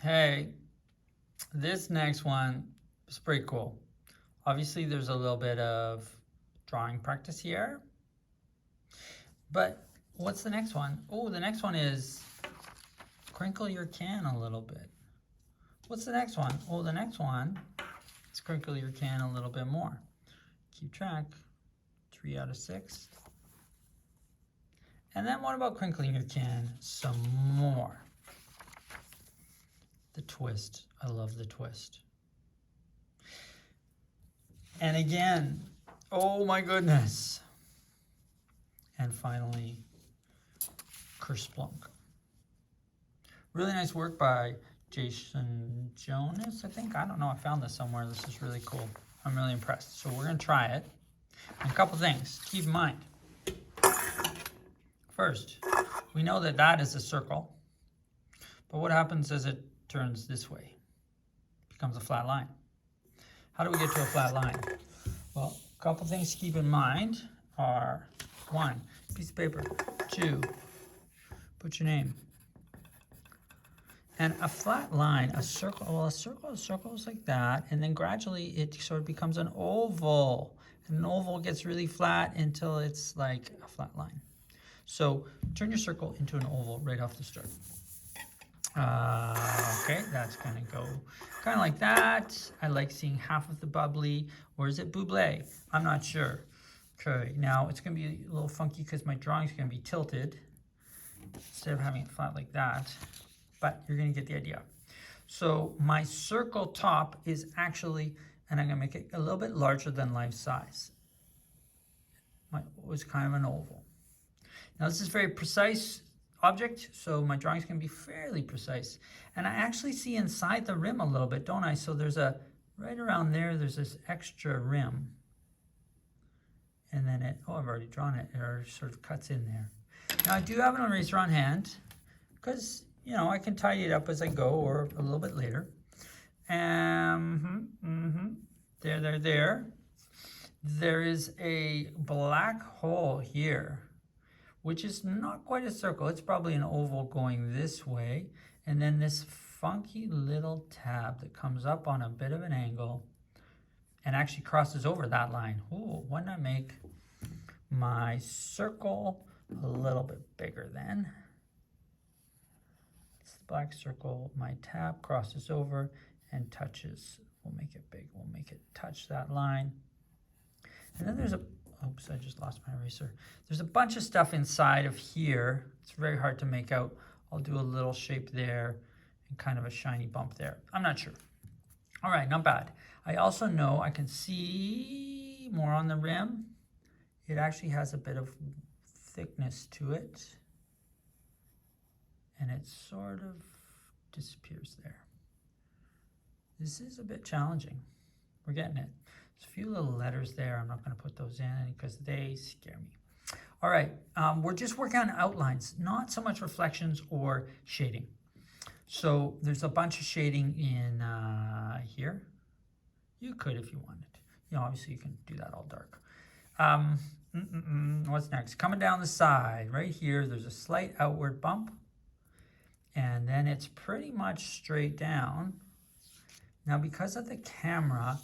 Hey, this next one is pretty cool. Obviously, there's a little bit of drawing practice here. But what's the next one? Oh, the next one is crinkle your can a little bit. What's the next one? Oh, the next one is crinkle your can a little bit more. Keep track. 3 out of 6. And then what about crinkling your can some more? The twist. I love the twist. And again, oh my goodness. And finally, Kerplunk. Really nice work by Jason Jonas, I think. I don't know, I found this somewhere. This is really cool. I'm really impressed. So we're gonna try it. And a couple things, keep in mind. First, we know that that is a circle. But what happens as it turns this way? It becomes a flat line. How do we get to a flat line? Well, a couple things to keep in mind are 1, piece of paper. 2, put your name. And a flat line, a circle, well, a circle is like that, and then gradually it sort of becomes an oval. And an oval gets really flat until it's like a flat line. So turn your circle into an oval right off the start. Okay, that's gonna go kind of like that. I like seeing half of the bubbly, or is it buble? I'm not sure. Okay, now it's gonna be a little funky because my drawing's gonna be tilted instead of having it flat like that, but you're gonna get the idea. So my circle top is actually, and I'm gonna make it a little bit larger than life size. It was kind of an oval. Now this is very precise object, so my drawing's gonna be fairly precise. And I actually see inside the rim a little bit, don't I? So there's a, right around there, there's this extra rim. And then it, oh, I've already drawn it. It already sort of cuts in there. Now I do have an eraser on hand, because, you know, I can tidy it up as I go or a little bit later. There. There is a black hole here, which is not quite a circle. It's probably an oval going this way. And then this funky little tab that comes up on a bit of an angle and actually crosses over that line. Ooh, why not make my circle a little bit bigger then? It's the black circle. My tab crosses over and touches. We'll make it big. We'll make it touch that line. And then there's a, oops, I just lost my eraser. There's a bunch of stuff inside of here. It's very hard to make out. I'll do a little shape there and kind of a shiny bump there. I'm not sure. All right, not bad. I also know I can see more on the rim. It actually has a bit of thickness to it. And it sort of disappears there. This is a bit challenging. We're getting it. There's a few little letters there. I'm not going to put those in because they scare me. All right, we're just working on outlines, not so much reflections or shading. So there's a bunch of shading in here. You could if you wanted. You know, obviously you can do that all dark. What's next? Coming down the side, right here, there's a slight outward bump. And then it's pretty much straight down. Now, because of the camera,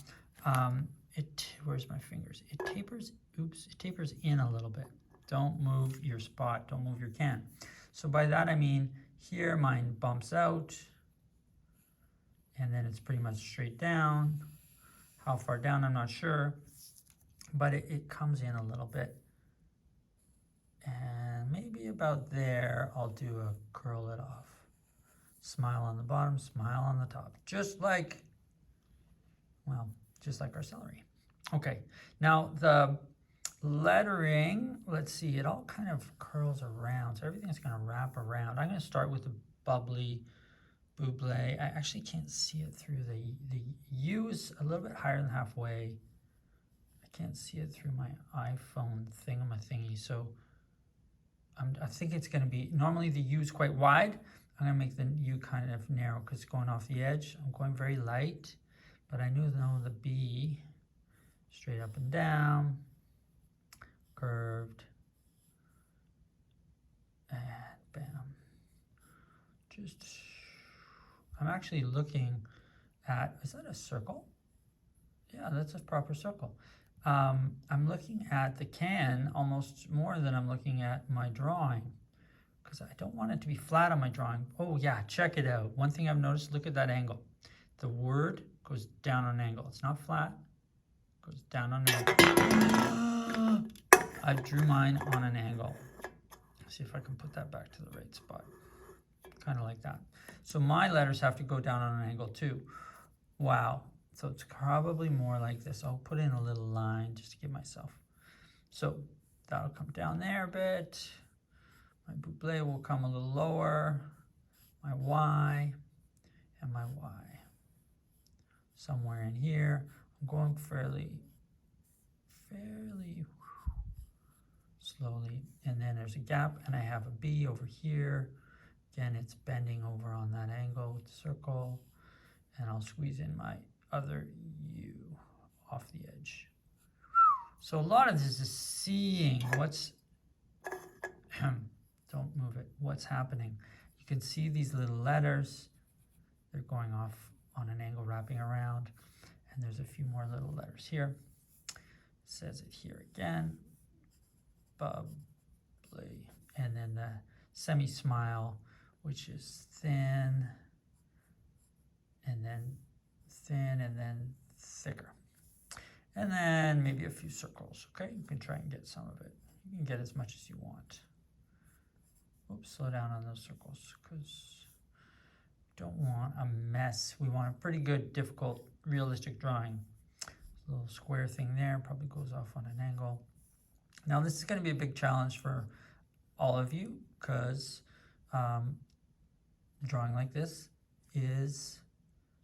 where's my fingers? It tapers, oops, it tapers in a little bit. Don't move your spot, don't move your can. So by that I mean, here mine bumps out, and then it's pretty much straight down. How far down, I'm not sure, but it comes in a little bit. And maybe about there, I'll do a curl it off. Smile on the bottom, smile on the top. Just like, well, just like our celery. Okay, now the lettering, let's see, it all kind of curls around. So everything's gonna wrap around. I'm gonna start with the bubbly buble. I actually can't see it through the U is a little bit higher than halfway. I can't see it through my iPhone thingy. So I think it's gonna be, normally the U is quite wide. I'm gonna make the U kind of narrow because it's going off the edge. I'm going very light, but I know the B, straight up and down, curved, and bam. I'm actually looking at, is that a circle? Yeah, that's a proper circle. I'm looking at the can almost more than I'm looking at my drawing, because I don't want it to be flat on my drawing. Oh yeah, check it out. One thing I've noticed, look at that angle. The word goes down on an angle. It's not flat, it goes down on an angle. I drew mine on an angle. See if I can put that back to the right spot. Kind of like that. So my letters have to go down on an angle too. Wow. So it's probably more like this. I'll put in a little line just to give myself. So that'll come down there a bit. My buble will come a little lower. My Y and my Y. Somewhere in here. I'm going fairly slowly. And then there's a gap and I have a B over here. Again, it's bending over on that angle with the circle. And I'll squeeze in my other U off the edge. So a lot of this is seeing what's, don't move it, what's happening. You can see these little letters. They're going off on an angle, wrapping around. And there's a few more little letters here. It says it here again. Bubbly. And then the semi-smile, which is thin, and then thin, and then thicker. And then maybe a few circles, okay? You can try and get some of it. You can get as much as you want. Oops, slow down on those circles, because we don't want a mess. We want a pretty good, difficult, realistic drawing. A little square thing there, probably goes off on an angle. Now this is going to be a big challenge for all of you, because drawing like this is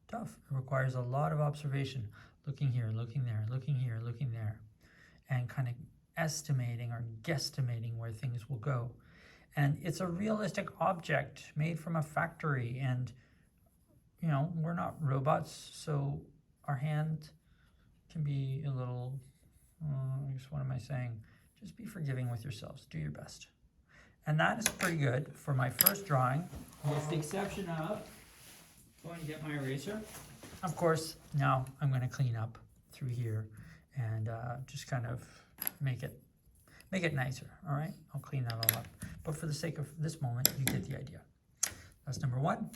tough. It requires a lot of observation, looking here, looking there, looking here, looking there, and kind of estimating or guesstimating where things will go. And it's a realistic object made from a factory, and you know, we're not robots, so our hand can be a little, I guess, what am I saying? Just be forgiving with yourselves, do your best. And that is pretty good for my first drawing, with the exception of going to get my eraser. Of course, now I'm going to clean up through here and just kind of make it nicer, all right? I'll clean that all up. But for the sake of this moment, you get the idea. That's number one.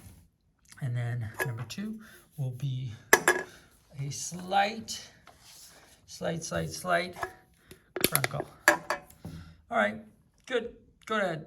And then number two will be a slight crinkle. All right, good. Go ahead.